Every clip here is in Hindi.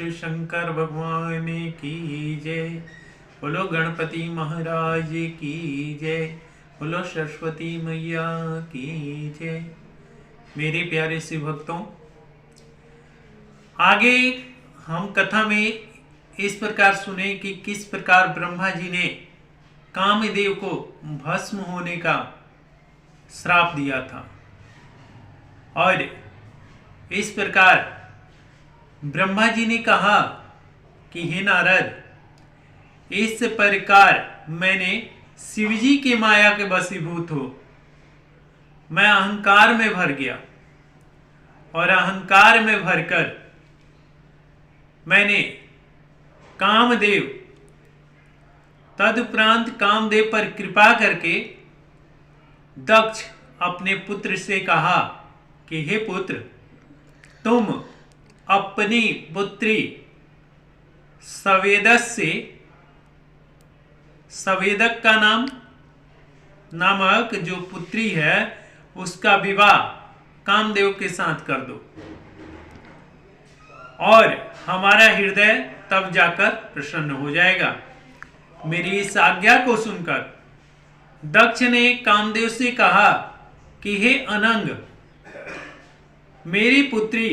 शिव शंकर भगवान की जय। बोलो गणपति महाराज की जय। बोलो सरस्वती मैया की जय। मेरे प्यारे शिव भक्तों, आगे हम कथा में इस प्रकार सुने कि किस प्रकार ब्रह्मा जी ने कामदेव को भस्म होने का श्राप दिया था। और इस प्रकार ब्रह्मा जी ने कहा कि हे नारद, इस प्रकार मैंने शिवजी के माया के वशीभूत हो मैं अहंकार में भर गया और अहंकार में भरकर मैंने कामदेव तदुपरांत कामदेव पर कृपा करके दक्ष अपने पुत्र से कहा कि हे पुत्र, तुम अपनी पुत्री सवेदक का नामक जो पुत्री है उसका विवाह कामदेव के साथ कर दो और हमारा हृदय तब जाकर प्रसन्न हो जाएगा। मेरी इस आज्ञा को सुनकर दक्ष ने कामदेव से कहा कि हे अनंग, मेरी पुत्री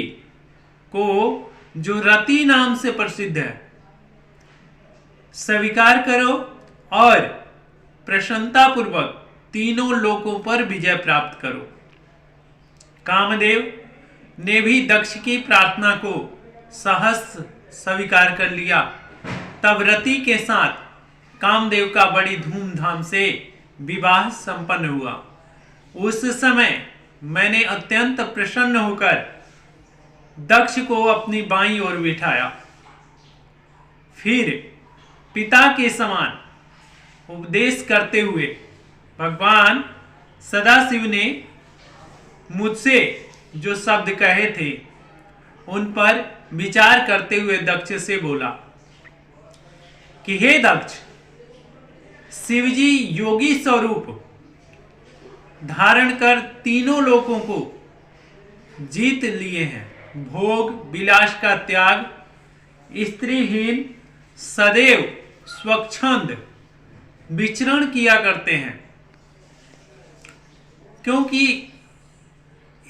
को जो रति नाम से प्रसिद्ध है स्वीकार करो और प्रसन्नता पूर्वक तीनों लोकों पर विजय प्राप्त करो। कामदेव ने भी दक्ष की प्रार्थना को सहर्ष स्वीकार कर लिया। तब रति के साथ कामदेव का बड़ी धूमधाम से विवाह संपन्न हुआ। उस समय मैंने अत्यंत प्रसन्न होकर दक्ष को अपनी बाईं ओर बिठाया। फिर पिता के समान उपदेश करते हुए भगवान सदाशिव ने मुझसे जो शब्द कहे थे उन पर विचार करते हुए दक्ष से बोला कि हे दक्ष, शिवजी योगी स्वरूप धारण कर तीनों लोकों को जीत लिए हैं। भोग विलास का त्याग, स्त्रीहीन सदैव स्वच्छंद विचरण किया करते हैं, क्योंकि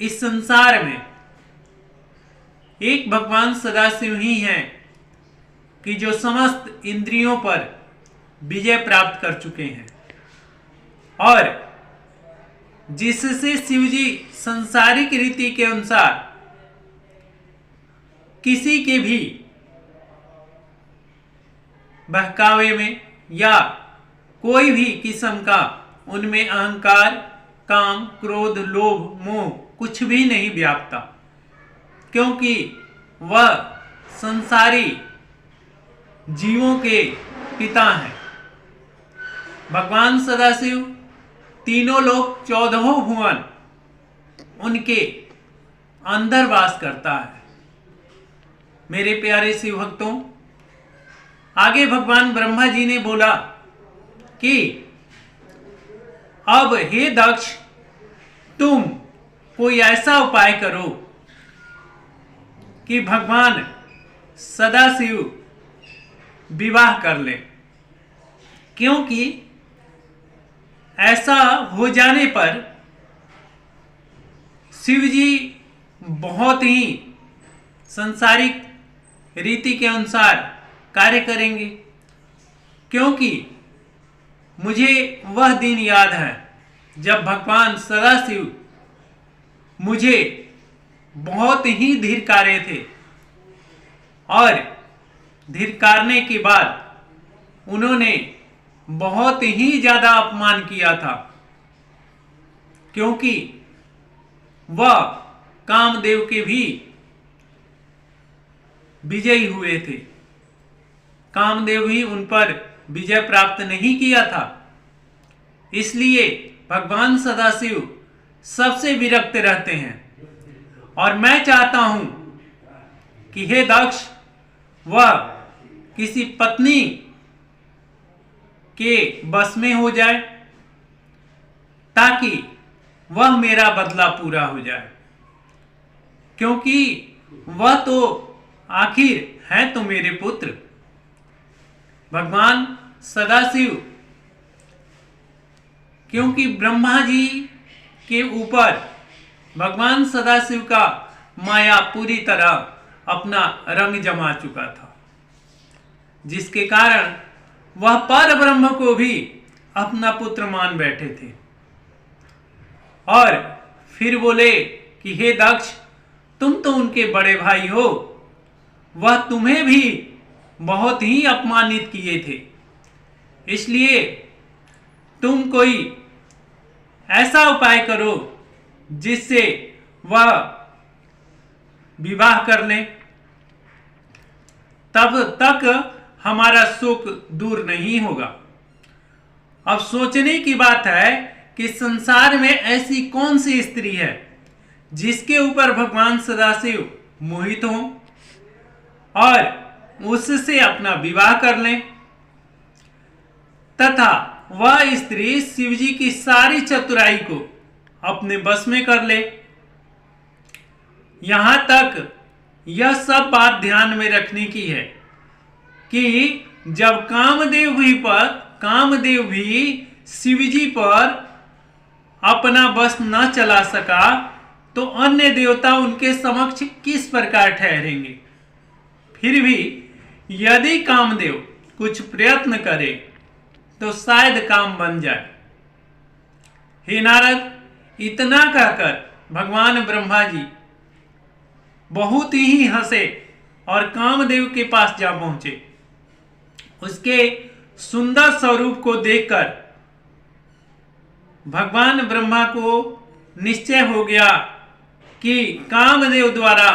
इस संसार में एक भगवान सदाशिव ही हैं कि जो समस्त इंद्रियों पर विजय प्राप्त कर चुके हैं और जिससे शिवजी संसारिक रीति के अनुसार किसी के भी बहकावे में या कोई भी किस्म का उनमें अहंकार, काम, क्रोध, लोभ, मोह कुछ भी नहीं व्यापता, क्योंकि वह संसारी जीवों के पिता हैं। भगवान सदाशिव तीनों लोक 14 भुवन उनके अंदर वास करता है। मेरे प्यारे शिव भक्तों, आगे भगवान ब्रह्मा जी ने बोला कि अब हे दक्ष, तुम कोई ऐसा उपाय करो कि भगवान सदाशिव विवाह कर ले, क्योंकि ऐसा हो जाने पर शिवजी बहुत ही संसारिक रीति के अनुसार कार्य करेंगे। क्योंकि मुझे वह दिन याद है जब भगवान सदाशिव मुझे बहुत ही धिक्कारे थे और धिक्कारने के बाद उन्होंने बहुत ही ज्यादा अपमान किया था, क्योंकि वह कामदेव के भी विजयी हुए थे। कामदेव भी उन पर विजय प्राप्त नहीं किया था, इसलिए भगवान सदाशिव सबसे विरक्त रहते हैं। और मैं चाहता हूं कि हे दक्ष, वह किसी पत्नी के बस में हो जाए ताकि वह मेरा बदला पूरा हो जाए, क्योंकि वह तो आखिर हैं तो मेरे पुत्र। भगवान सदाशिव, क्योंकि ब्रह्मा जी के ऊपर भगवान सदाशिव का माया पूरी तरह अपना रंग जमा चुका था, जिसके कारण वह पर ब्रह्म को भी अपना पुत्र मान बैठे थे। और फिर बोले कि हे दक्ष, तुम तो उनके बड़े भाई हो, वह तुम्हें भी बहुत ही अपमानित किए थे, इसलिए तुम कोई ऐसा उपाय करो जिससे वह विवाह कर लें, तब तक हमारा शोक दूर नहीं होगा। अब सोचने की बात है कि संसार में ऐसी कौन सी स्त्री है जिसके ऊपर भगवान सदाशिव मोहित हों और उससे अपना विवाह कर लें, तथा वह स्त्री शिवजी की सारी चतुराई को अपने बस में कर ले। यहां तक यह सब बात ध्यान में रखने की है कि जब कामदेव भी शिवजी पर अपना बस न चला सका, तो अन्य देवता उनके समक्ष किस प्रकार ठहरेंगे। फिर भी यदि कामदेव कुछ प्रयत्न करे तो शायद काम बन जाए। हे नारद, इतना कहकर भगवान ब्रह्मा जी बहुत ही हंसे और कामदेव के पास जा पहुंचे। उसके सुंदर स्वरूप को देखकर भगवान ब्रह्मा को निश्चय हो गया कि कामदेव द्वारा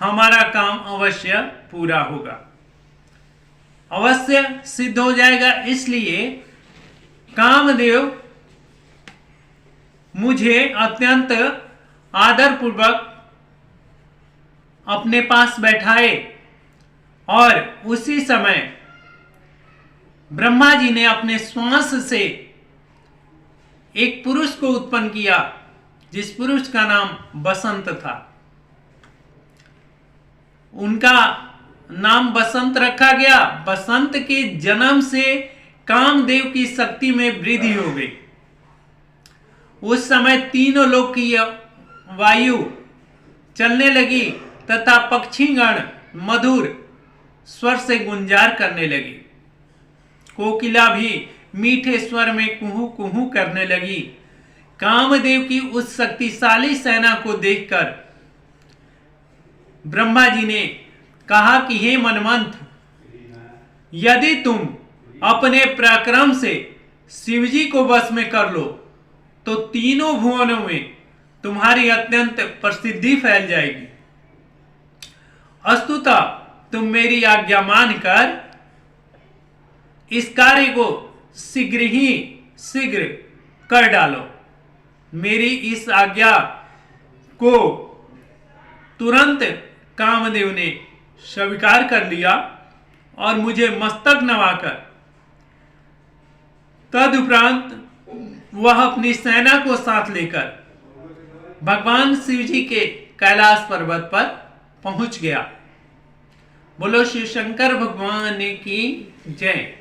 हमारा काम अवश्य पूरा होगा, अवश्य सिद्ध हो जाएगा। इसलिए कामदेव मुझे अत्यंत आदरपूर्वक अपने पास बैठाए और उसी समय ब्रह्मा जी ने अपने श्वास से एक पुरुष को उत्पन्न किया, जिस पुरुष का नाम बसंत था। उनका नाम बसंत रखा गया। बसंत के जन्म से कामदेव की शक्ति में वृद्धि हो गई। उस समय तीनों लोक की वायु चलने लगी तथा पक्षीगण मधुर स्वर से गुंजार करने लगी। कोकिला भी मीठे स्वर में कुहू कुहू करने लगी। कामदेव की उस शक्तिशाली सेना को देखकर ब्रह्मा जी ने कहा कि हे मनमंथ, यदि तुम अपने पराक्रम से शिवजी को वश में कर लो तो तीनों भुवनों में तुम्हारी अत्यंत प्रसिद्धि फैल जाएगी। अस्तुतः तुम मेरी आज्ञा मानकर इस कार्य को शीघ्र कर डालो। मेरी इस आज्ञा को तुरंत कामदेव ने स्वीकार कर लिया और मुझे मस्तक नवाकर तदुपरांत वह अपनी सेना को साथ लेकर भगवान शिव जी के कैलाश पर्वत पर पहुंच गया। बोलो शिव शंकर भगवान की जय।